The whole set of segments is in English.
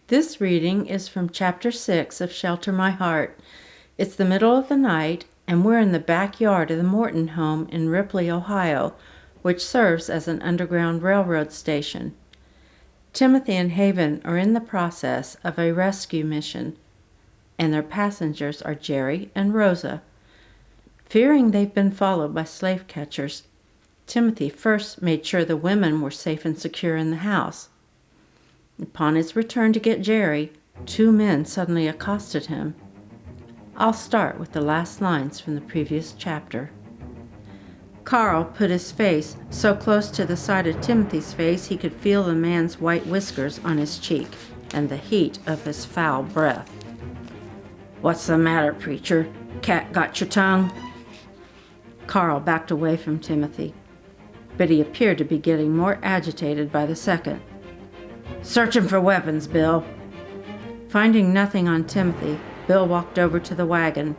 This reading is from Chapter 6 of Shelter My Heart. It's the middle of the night, and we're in the backyard of the Morton home in Ripley, Ohio, which serves as an underground railroad station. Timothy and Haven are in the process of a rescue mission, and their passengers are Jerry and Rosa. Fearing they've been followed by slave catchers, Timothy first made sure the women were safe and secure in the house. Upon his return to get Jerry, 2 men suddenly accosted him. I'll start with the last lines from the previous chapter. Carl put his face so close to the side of Timothy's face he could feel the man's white whiskers on his cheek and the heat of his foul breath. "What's the matter, preacher? Cat got your tongue?" Carl backed away from Timothy, but he appeared to be getting more agitated by the second. "Searching for weapons, Bill." Finding nothing on Timothy, Bill walked over to the wagon.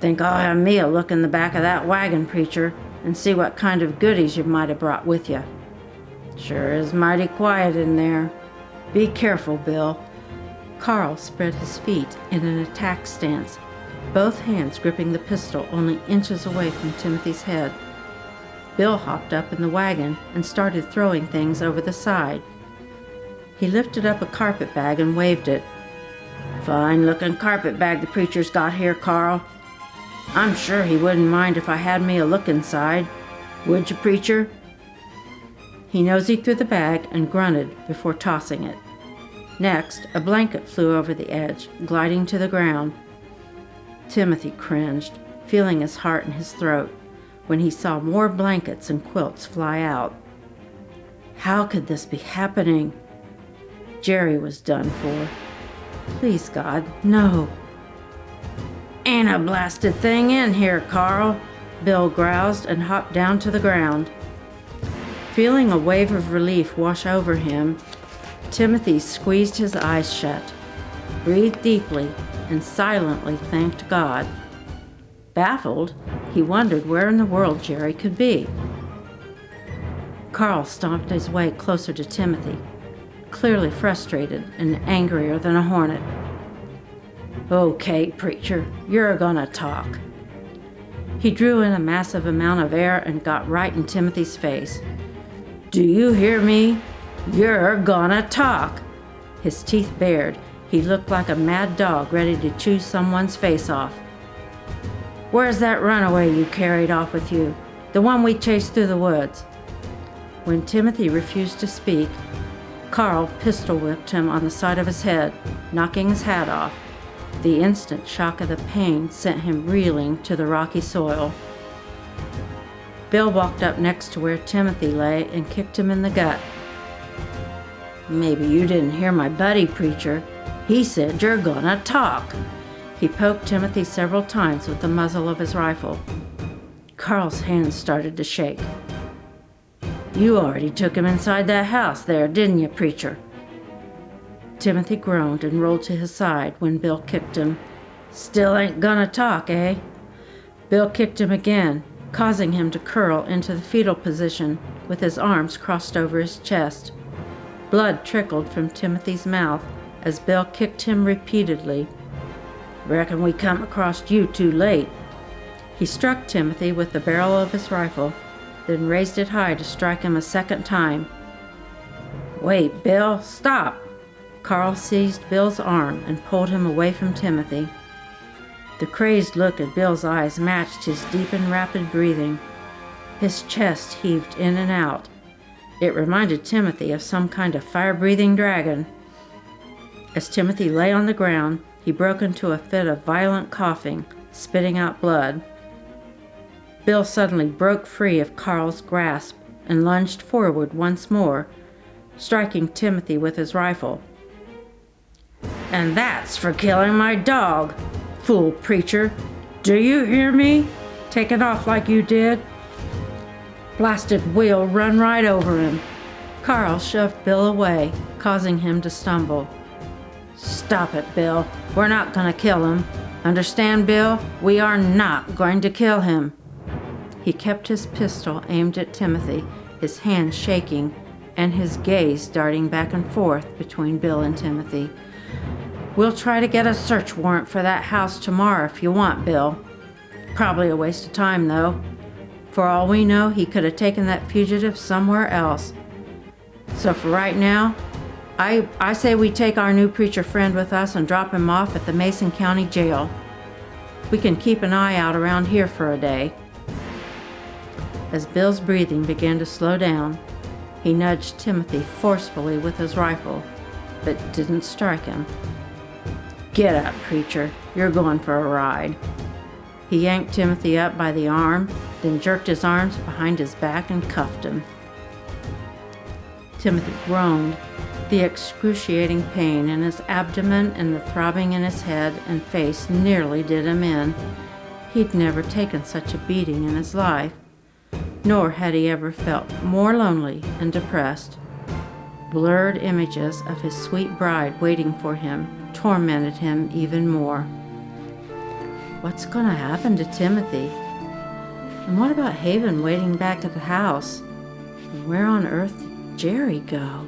"Think I'll have me a look in the back of that wagon, preacher, and see what kind of goodies you might have brought with you. Sure is mighty quiet in there. Be careful, Bill." Carl spread his feet in an attack stance, both hands gripping the pistol only inches away from Timothy's head. Bill hopped up in the wagon and started throwing things over the side. He lifted up a carpet bag and waved it. "Fine-looking carpet bag the preacher's got here, Carl. I'm sure he wouldn't mind if I had me a look inside. Would you, preacher?" He nosed through the bag and grunted before tossing it. Next, a blanket flew over the edge, gliding to the ground. Timothy cringed, feeling his heart in his throat, when he saw more blankets and quilts fly out. How could this be happening? Jerry was done for. Please, God, no. "Ain't a blasted thing in here, Carl," Bill groused and hopped down to the ground. Feeling a wave of relief wash over him, Timothy squeezed his eyes shut, breathed deeply, and silently thanked God. Baffled, he wondered where in the world Jerry could be. Carl stomped his way closer to Timothy, clearly frustrated and angrier than a hornet. "Okay, preacher, you're gonna talk." He drew in a massive amount of air and got right in Timothy's face. "Do you hear me? You're gonna talk." His teeth bared. He looked like a mad dog ready to chew someone's face off. "Where's that runaway you carried off with you? The one we chased through the woods?" When Timothy refused to speak, Carl pistol-whipped him on the side of his head, knocking his hat off. The instant shock of the pain sent him reeling to the rocky soil. Bill walked up next to where Timothy lay and kicked him in the gut. "Maybe you didn't hear my buddy, preacher. He said you're gonna talk." He poked Timothy several times with the muzzle of his rifle. Carl's hands started to shake. "You already took him inside that house there, didn't you, preacher?" Timothy groaned and rolled to his side when Bill kicked him. "Still ain't gonna talk, eh?" Bill kicked him again, causing him to curl into the fetal position with his arms crossed over his chest. Blood trickled from Timothy's mouth as Bill kicked him repeatedly. "Reckon we come across you too late." He struck Timothy with the barrel of his rifle, then raised it high to strike him a second time. "Wait, Bill, stop!" Carl seized Bill's arm and pulled him away from Timothy. The crazed look in Bill's eyes matched his deep and rapid breathing. His chest heaved in and out. It reminded Timothy of some kind of fire-breathing dragon. As Timothy lay on the ground, he broke into a fit of violent coughing, spitting out blood. Bill suddenly broke free of Carl's grasp and lunged forward once more, striking Timothy with his rifle. "And that's for killing my dog, fool preacher. Do you hear me? Take it off like you did." Blasted wheel run right over him. Carl shoved Bill away, causing him to stumble. "Stop it, Bill. We're not going to kill him. Understand, Bill? We are not going to kill him." He kept his pistol aimed at Timothy, his hand shaking, and his gaze darting back and forth between Bill and Timothy. "We'll try to get a search warrant for that house tomorrow if you want, Bill. Probably a waste of time, though. For all we know, he could have taken that fugitive somewhere else. So for right now, I say we take our new preacher friend with us and drop him off at the Mason County Jail. We can keep an eye out around here for a day." As Bill's breathing began to slow down, he nudged Timothy forcefully with his rifle, but didn't strike him. "Get up, preacher. You're going for a ride." He yanked Timothy up by the arm, then jerked his arms behind his back and cuffed him. Timothy groaned. The excruciating pain in his abdomen and the throbbing in his head and face nearly did him in. He'd never taken such a beating in his life, nor had he ever felt more lonely and depressed. Blurred images of his sweet bride waiting for him tormented him even more. What's going to happen to Timothy? And what about Haven waiting back at the house? And where on earth did Jerry go?